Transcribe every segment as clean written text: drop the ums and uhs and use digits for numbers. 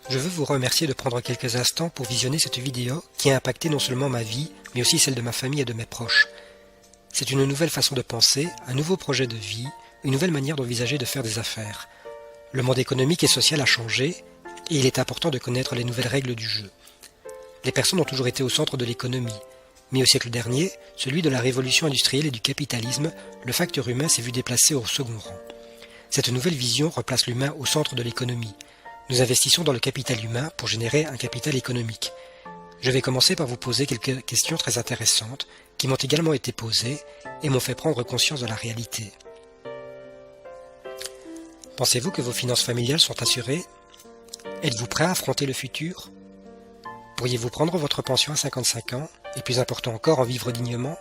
Je veux vous remercier de prendre quelques instants pour visionner cette vidéo qui a impacté non seulement ma vie, mais aussi celle de ma famille et de mes proches. C'est une nouvelle façon de penser, un nouveau projet de vie, une nouvelle manière d'envisager de faire des affaires. Le monde économique et social a changé, et il est important de connaître les nouvelles règles du jeu. Les personnes ont toujours été au centre de l'économie, mais au siècle dernier, celui de la révolution industrielle et du capitalisme, le facteur humain s'est vu déplacé au second rang. Cette nouvelle vision replace l'humain au centre de l'économie. Nous investissons dans le capital humain pour générer un capital économique. Je vais commencer par vous poser quelques questions très intéressantes qui m'ont également été posées et m'ont fait prendre conscience de la réalité. Pensez-vous que vos finances familiales sont assurées? Êtes-vous prêt à affronter le futur? Pourriez-vous prendre votre pension à 55 ans et plus important encore en vivre dignement?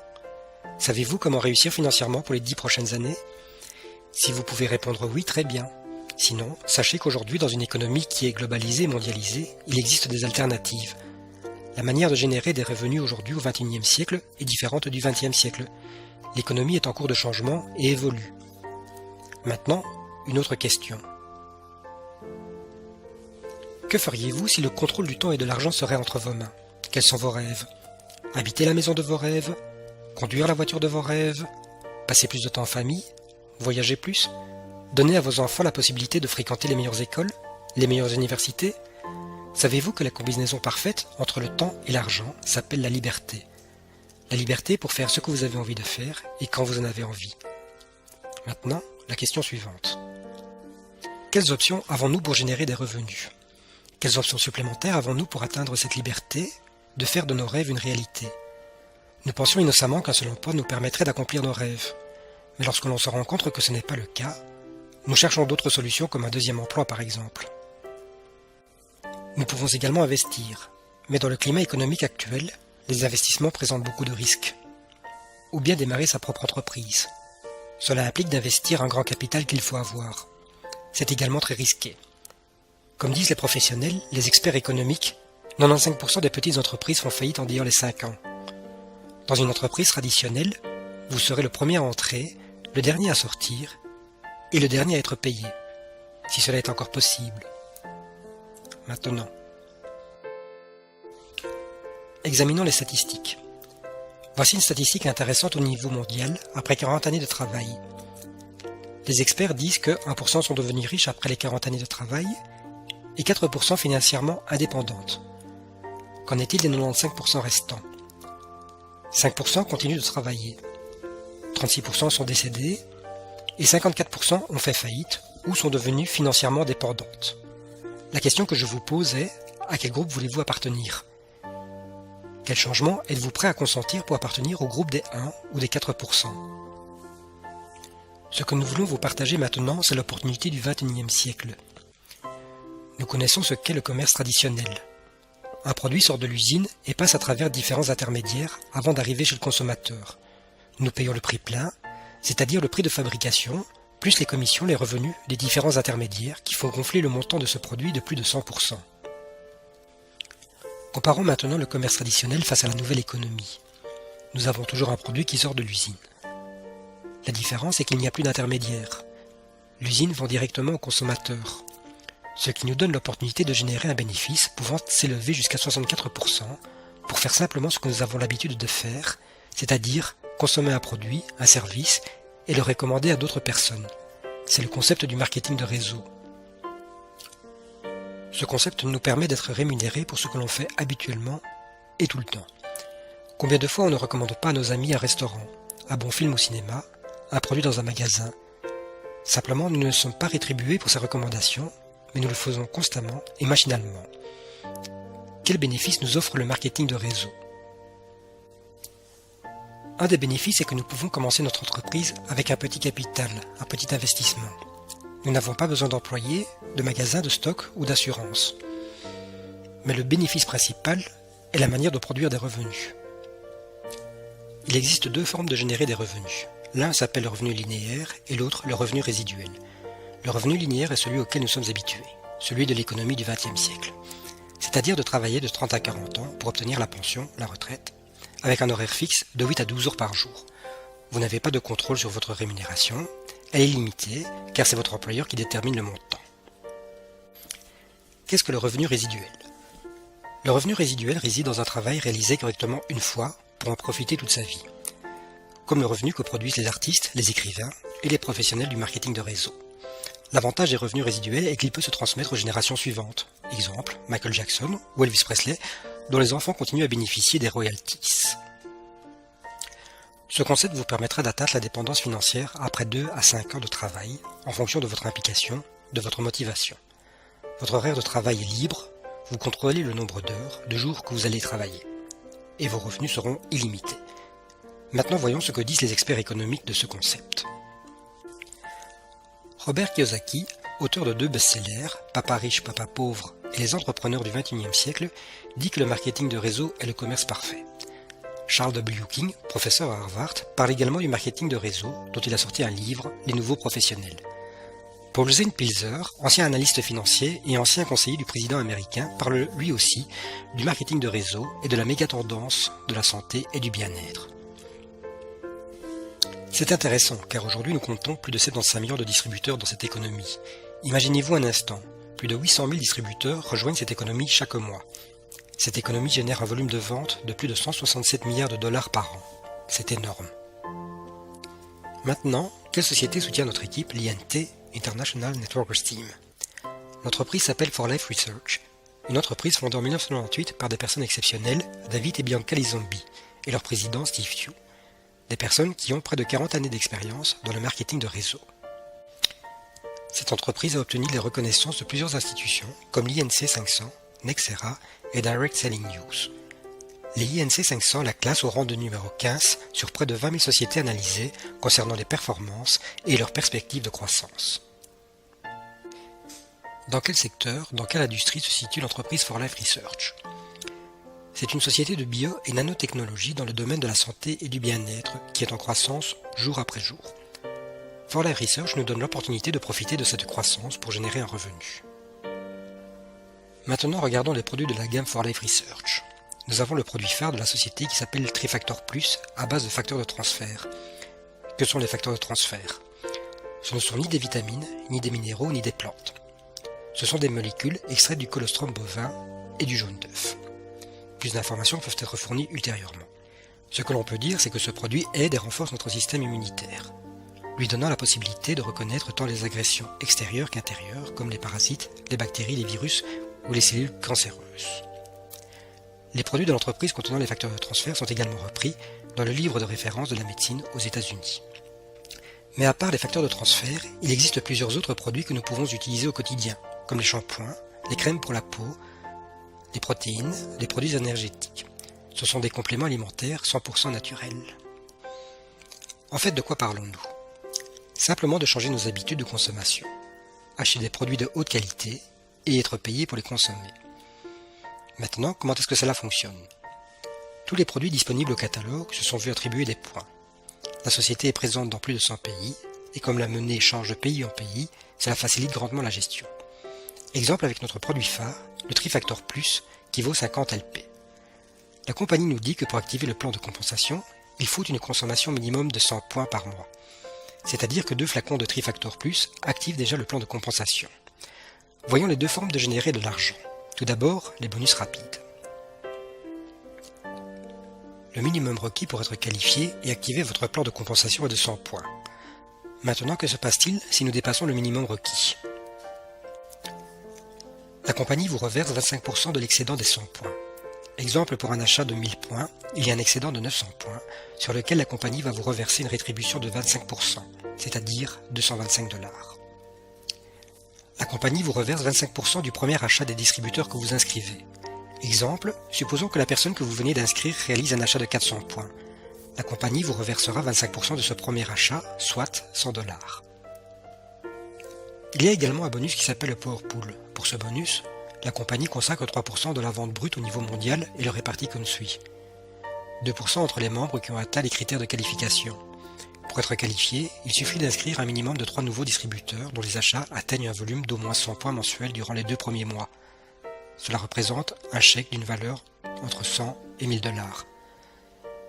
Savez-vous comment réussir financièrement pour les 10 prochaines années? Si vous pouvez répondre oui, très bien. Sinon, sachez qu'aujourd'hui, dans une économie qui est globalisée et mondialisée, il existe des alternatives. La manière de générer des revenus aujourd'hui au XXIe siècle est différente du XXe siècle. L'économie est en cours de changement et évolue. Maintenant, une autre question. Que feriez-vous si le contrôle du temps et de l'argent serait entre vos mains? Quels sont vos rêves? Habiter la maison de vos rêves? Conduire la voiture de vos rêves? Passer plus de temps en famille? Voyager plus? Donner à vos enfants la possibilité de fréquenter les meilleures écoles? Les meilleures universités? Savez-vous que la combinaison parfaite entre le temps et l'argent s'appelle la liberté? La liberté pour faire ce que vous avez envie de faire et quand vous en avez envie. Maintenant, la question suivante. Quelles options avons-nous pour générer des revenus? Quelles options supplémentaires avons-nous pour atteindre cette liberté de faire de nos rêves une réalité? Nous pensions innocemment qu'un seul emploi nous permettrait d'accomplir nos rêves. Mais lorsque l'on se rend compte que ce n'est pas le cas, nous cherchons d'autres solutions comme un deuxième emploi par exemple. Nous pouvons également investir, mais dans le climat économique actuel, les investissements présentent beaucoup de risques. Ou bien démarrer sa propre entreprise. Cela implique d'investir un grand capital qu'il faut avoir. C'est également très risqué. Comme disent les professionnels, les experts économiques, 95% des petites entreprises font faillite en dehors les 5 ans. Dans une entreprise traditionnelle, vous serez le premier à entrer, le dernier à sortir, et le dernier à être payé, si cela est encore possible. Maintenant, examinons les statistiques. Voici une statistique intéressante au niveau mondial après 40 années de travail. Les experts disent que 1% sont devenus riches après les 40 années de travail et 4% financièrement indépendantes. Qu'en est-il des 95% restants? 5% continuent de travailler, 36% sont décédés et 54% ont fait faillite ou sont devenus financièrement dépendantes. La question que je vous pose est, à quel groupe voulez-vous appartenir? Quel changement êtes-vous prêt à consentir pour appartenir au groupe des 1 ou des 4%? Ce que nous voulons vous partager maintenant, c'est l'opportunité du XXIe siècle. Nous connaissons ce qu'est le commerce traditionnel. Un produit sort de l'usine et passe à travers différents intermédiaires avant d'arriver chez le consommateur. Nous payons le prix plein, c'est-à-dire le prix de fabrication, plus les commissions, les revenus des différents intermédiaires qui font gonfler le montant de ce produit de plus de 100%. Comparons maintenant le commerce traditionnel face à la nouvelle économie. Nous avons toujours un produit qui sort de l'usine. La différence est qu'il n'y a plus d'intermédiaire. L'usine vend directement au consommateur, ce qui nous donne l'opportunité de générer un bénéfice pouvant s'élever jusqu'à 64% pour faire simplement ce que nous avons l'habitude de faire, c'est-à-dire consommer un produit, un service et le recommander à d'autres personnes. C'est le concept du marketing de réseau. Ce concept nous permet d'être rémunérés pour ce que l'on fait habituellement et tout le temps. Combien de fois on ne recommande pas à nos amis un restaurant, un bon film au cinéma, un produit dans un magasin? Simplement, nous ne sommes pas rétribués pour ces recommandations, mais nous le faisons constamment et machinalement. Quel bénéfice nous offre le marketing de réseau? Un des bénéfices est que nous pouvons commencer notre entreprise avec un petit capital, un petit investissement. Nous n'avons pas besoin d'employés, de magasins, de stock ou d'assurance. Mais le bénéfice principal est la manière de produire des revenus. Il existe deux formes de générer des revenus. L'un s'appelle le revenu linéaire et l'autre le revenu résiduel. Le revenu linéaire est celui auquel nous sommes habitués, celui de l'économie du XXe siècle. C'est-à-dire de travailler de 30 à 40 ans pour obtenir la pension, la retraite, avec un horaire fixe de 8 à 12 heures par jour. Vous n'avez pas de contrôle sur votre rémunération, elle est limitée car c'est votre employeur qui détermine le montant. Qu'est-ce que le revenu résiduel? Le revenu résiduel réside dans un travail réalisé correctement une fois pour en profiter toute sa vie, comme le revenu que produisent les artistes, les écrivains et les professionnels du marketing de réseau. L'avantage des revenus résiduels est qu'il peut se transmettre aux générations suivantes. Exemple, Michael Jackson ou Elvis Presley, dont les enfants continuent à bénéficier des royalties. Ce concept vous permettra d'atteindre la dépendance financière après 2 à 5 ans de travail, en fonction de votre implication, de votre motivation. Votre horaire de travail est libre, vous contrôlez le nombre d'heures, de jours que vous allez travailler, et vos revenus seront illimités. Maintenant voyons ce que disent les experts économiques de ce concept. Robert Kiyosaki, auteur de 2 best-sellers, Papa riche, papa pauvre et les entrepreneurs du XXIe siècle, dit que le marketing de réseau est le commerce parfait. Charles W. King, professeur à Harvard, parle également du marketing de réseau, dont il a sorti un livre, Les Nouveaux Professionnels. Paul Zane Pilzer, ancien analyste financier et ancien conseiller du président américain, parle lui aussi du marketing de réseau et de la méga-tendance de la santé et du bien-être. C'est intéressant, car aujourd'hui nous comptons plus de 75 millions de distributeurs dans cette économie. Imaginez-vous un instant, plus de 800 000 distributeurs rejoignent cette économie chaque mois. Cette économie génère un volume de vente de plus de 167 milliards de dollars par an. C'est énorme. Maintenant, quelle société soutient notre équipe, l'INT, International Networkers Team? L'entreprise s'appelle For Life Research, une entreprise fondée en 1998 par des personnes exceptionnelles, David et Bianca Lizombi, et leur président Steve Tew. Des personnes qui ont près de 40 années d'expérience dans le marketing de réseau. Cette entreprise a obtenu les reconnaissances de plusieurs institutions comme l'INC 500, Nexera et Direct Selling News. Les INC 500 la classent au rang de numéro 15 sur près de 20 000 sociétés analysées concernant les performances et leurs perspectives de croissance. Dans quel secteur, dans quelle industrie se situe l'entreprise For Life Research? C'est une société de bio- et nanotechnologie dans le domaine de la santé et du bien-être qui est en croissance jour après jour. For Life Research nous donne l'opportunité de profiter de cette croissance pour générer un revenu. Maintenant, regardons les produits de la gamme For Life Research. Nous avons le produit phare de la société qui s'appelle Trifactor Plus à base de facteurs de transfert. Que sont les facteurs de transfert? Ce ne sont ni des vitamines, ni des minéraux, ni des plantes. Ce sont des molécules extraites du colostrum bovin et du jaune d'œuf. Plus d'informations peuvent être fournies ultérieurement. Ce que l'on peut dire, c'est que ce produit aide et renforce notre système immunitaire, lui donnant la possibilité de reconnaître tant les agressions extérieures qu'intérieures, comme les parasites, les bactéries, les virus ou les cellules cancéreuses. Les produits de l'entreprise contenant les facteurs de transfert sont également repris dans le livre de référence de la médecine aux États-Unis. Mais à part les facteurs de transfert, il existe plusieurs autres produits que nous pouvons utiliser au quotidien, comme les shampoings, les crèmes pour la peau, les protéines, les produits énergétiques. Ce sont des compléments alimentaires 100% naturels. En fait, de quoi parlons-nous? Simplement de changer nos habitudes de consommation, acheter des produits de haute qualité et être payé pour les consommer. Maintenant, comment est-ce que cela fonctionne? Tous les produits disponibles au catalogue se sont vus attribuer des points. La société est présente dans plus de 100 pays, et comme la monnaie change de pays en pays, cela facilite grandement la gestion. Exemple avec notre produit phare, le Trifactor Plus, qui vaut 50 LP. La compagnie nous dit que pour activer le plan de compensation, il faut une consommation minimum de 100 points par mois. C'est-à-dire que 2 flacons de Trifactor Plus activent déjà le plan de compensation. Voyons les 2 formes de générer de l'argent. Tout d'abord, les bonus rapides. Le minimum requis pour être qualifié et activer votre plan de compensation est de 100 points. Maintenant, que se passe-t-il si nous dépassons le minimum requis? La compagnie vous reverse 25% de l'excédent des 100 points. Exemple, pour un achat de 1000 points, il y a un excédent de 900 points, sur lequel la compagnie va vous reverser une rétribution de 25%, c'est-à-dire 225 $. La compagnie vous reverse 25% du premier achat des distributeurs que vous inscrivez. Exemple, supposons que la personne que vous venez d'inscrire réalise un achat de 400 points. La compagnie vous reversera 25% de ce premier achat, soit 100 $. Il y a également un bonus qui s'appelle le Power Pool. Pour ce bonus, la compagnie consacre 3% de la vente brute au niveau mondial et le répartit comme suit. 2% entre les membres qui ont atteint les critères de qualification. Pour être qualifié, il suffit d'inscrire un minimum de 3 nouveaux distributeurs dont les achats atteignent un volume d'au moins 100 points mensuels durant les 2 premiers mois. Cela représente un chèque d'une valeur entre 100 et 1000 $.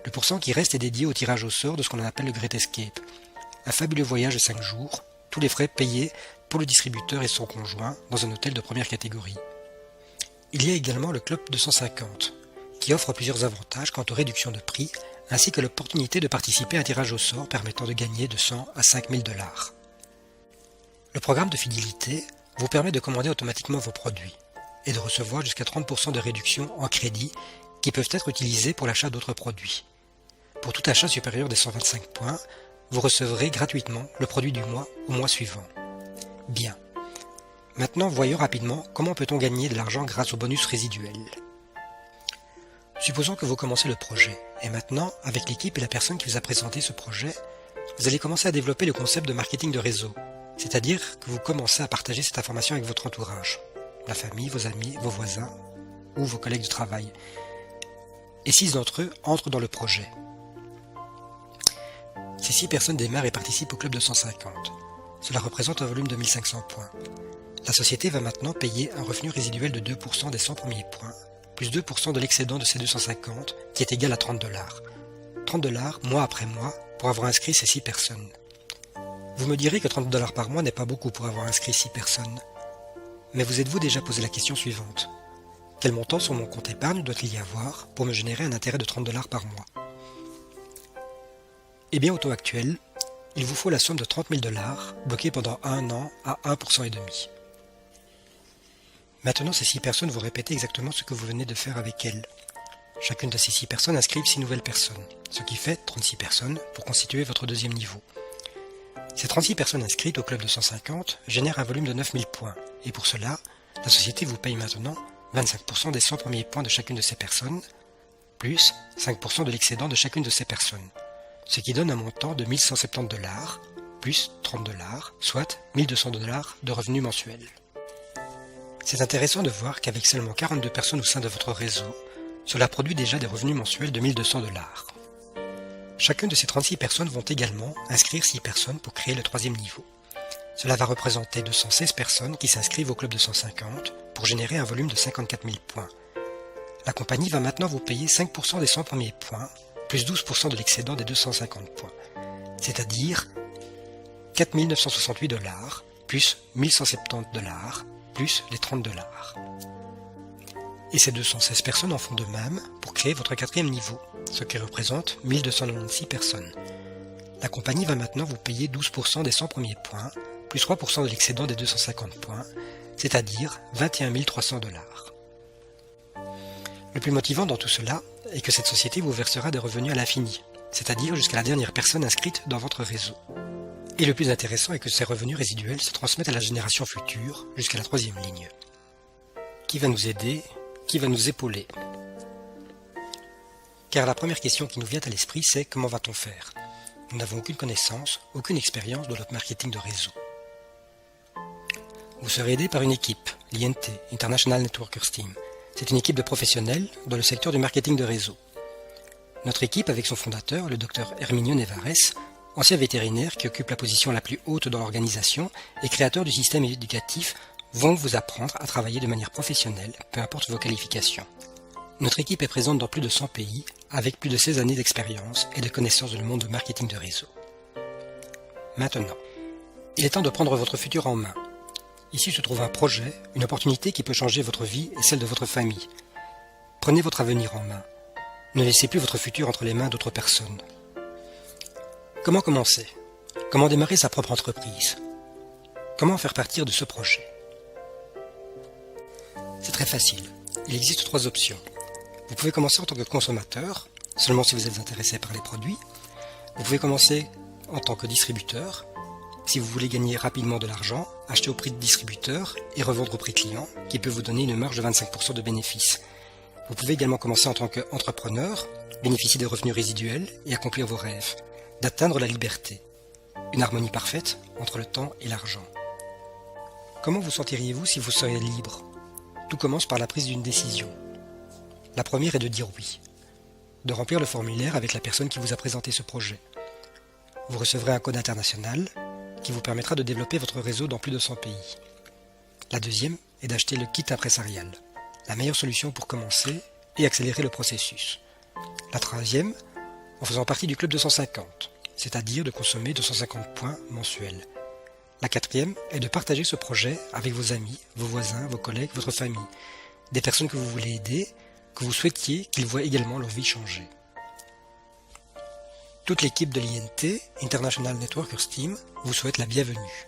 Le pourcent qui reste est dédié au tirage au sort de ce qu'on appelle le Great Escape, un fabuleux voyage de 5 jours, tous les frais payés pour le distributeur et son conjoint dans un hôtel de première catégorie. Il y a également le Club 250, qui offre plusieurs avantages quant aux réductions de prix, ainsi que l'opportunité de participer à un tirage au sort permettant de gagner de 100 à 5000 $. Le programme de fidélité vous permet de commander automatiquement vos produits et de recevoir jusqu'à 30% de réduction en crédit qui peuvent être utilisés pour l'achat d'autres produits. Pour tout achat supérieur des 125 points, vous recevrez gratuitement le produit du mois au mois suivant. Bien. Maintenant, voyons rapidement comment peut-on gagner de l'argent grâce au bonus résiduel. Supposons que vous commencez le projet, et maintenant, avec l'équipe et la personne qui vous a présenté ce projet, vous allez commencer à développer le concept de marketing de réseau, c'est-à-dire que vous commencez à partager cette information avec votre entourage, la famille, vos amis, vos voisins ou vos collègues de travail. Et 6 d'entre eux entrent dans le projet. Ces 6 personnes démarrent et participent au club de 150. Cela représente un volume de 1500 points. La société va maintenant payer un revenu résiduel de 2% des 100 premiers points, plus 2% de l'excédent de ces 250, qui est égal à 30 $. 30 $ mois après mois pour avoir inscrit ces 6 personnes. Vous me direz que 30 $ par mois n'est pas beaucoup pour avoir inscrit 6 personnes. Mais vous êtes-vous déjà posé la question suivante? Quel montant sur mon compte épargne doit-il y avoir pour me générer un intérêt de 30 $ par mois? Eh bien, au taux actuel, il vous faut la somme de 30 000 $ bloquée pendant un an à 1,5%. Maintenant, ces 6 personnes vont répéter exactement ce que vous venez de faire avec elles. Chacune de ces 6 personnes inscrivent 6 nouvelles personnes, ce qui fait 36 personnes pour constituer votre deuxième niveau. Ces 36 personnes inscrites au club de 150 génèrent un volume de 9000 points, et pour cela, la société vous paye maintenant 25% des 100 premiers points de chacune de ces personnes, plus 5% de l'excédent de chacune de ces personnes, ce qui donne un montant de 1170 $, plus 30 $, soit 1200 $ de revenus mensuels. C'est intéressant de voir qu'avec seulement 42 personnes au sein de votre réseau, cela produit déjà des revenus mensuels de 1200 $. Chacune de ces 36 personnes vont également inscrire 6 personnes pour créer le troisième niveau. Cela va représenter 216 personnes qui s'inscrivent au club de 150 pour générer un volume de 54 000 points. La compagnie va maintenant vous payer 5% des 100 premiers points, plus 12% de l'excédent des 250 points, c'est-à-dire 4 968 $, plus 1170 $, plus les 30 $. Et ces 216 personnes en font de même pour créer votre quatrième niveau, ce qui représente 1296 personnes. La compagnie va maintenant vous payer 12% des 100 premiers points, plus 3% de l'excédent des 250 points, c'est-à-dire 21 300 $. Le plus motivant dans tout cela est que cette société vous versera des revenus à l'infini, c'est-à-dire jusqu'à la dernière personne inscrite dans votre réseau. Et le plus intéressant est que ces revenus résiduels se transmettent à la génération future, jusqu'à la troisième ligne. Qui va nous aider? Qui va nous épauler? Car la première question qui nous vient à l'esprit, c'est comment va-t-on faire? Nous n'avons aucune connaissance, aucune expérience de notre marketing de réseau. Vous serez aidé par une équipe, l'INT, International Networkers Team. C'est une équipe de professionnels dans le secteur du marketing de réseau. Notre équipe, avec son fondateur, le Dr Herminio Nevares, ancien vétérinaire qui occupe la position la plus haute dans l'organisation et créateur du système éducatif, vont vous apprendre à travailler de manière professionnelle, peu importe vos qualifications. Notre équipe est présente dans plus de 100 pays, avec plus de 16 années d'expérience et de connaissances dans le monde du marketing de réseau. Maintenant, il est temps de prendre votre futur en main. Ici se trouve un projet, une opportunité qui peut changer votre vie et celle de votre famille. Prenez votre avenir en main. Ne laissez plus votre futur entre les mains d'autres personnes. Comment commencer? Comment démarrer sa propre entreprise? Comment faire partir de ce projet? C'est très facile. Il existe 3 options. Vous pouvez commencer en tant que consommateur, seulement si vous êtes intéressé par les produits. Vous pouvez commencer en tant que distributeur. Si vous voulez gagner rapidement de l'argent, achetez au prix de distributeur et revendre au prix client, qui peut vous donner une marge de 25% de bénéfice. Vous pouvez également commencer en tant qu'entrepreneur, bénéficier des revenus résiduels et accomplir vos rêves, d'atteindre la liberté, une harmonie parfaite entre le temps et l'argent. Comment vous sentiriez-vous si vous seriez libre? Tout commence par la prise d'une décision. La première est de dire oui, de remplir le formulaire avec la personne qui vous a présenté ce projet. Vous recevrez un code international qui vous permettra de développer votre réseau dans plus de 100 pays. La deuxième est d'acheter le kit impresarial, la meilleure solution pour commencer et accélérer le processus. La troisième, en faisant partie du club 250, c'est-à-dire de consommer 250 points mensuels. La quatrième est de partager ce projet avec vos amis, vos voisins, vos collègues, votre famille. des personnes que vous voulez aider, que vous souhaitiez qu'ils voient également leur vie changer. Toute l'équipe de l'INT, International Networkers Team, vous souhaite la bienvenue.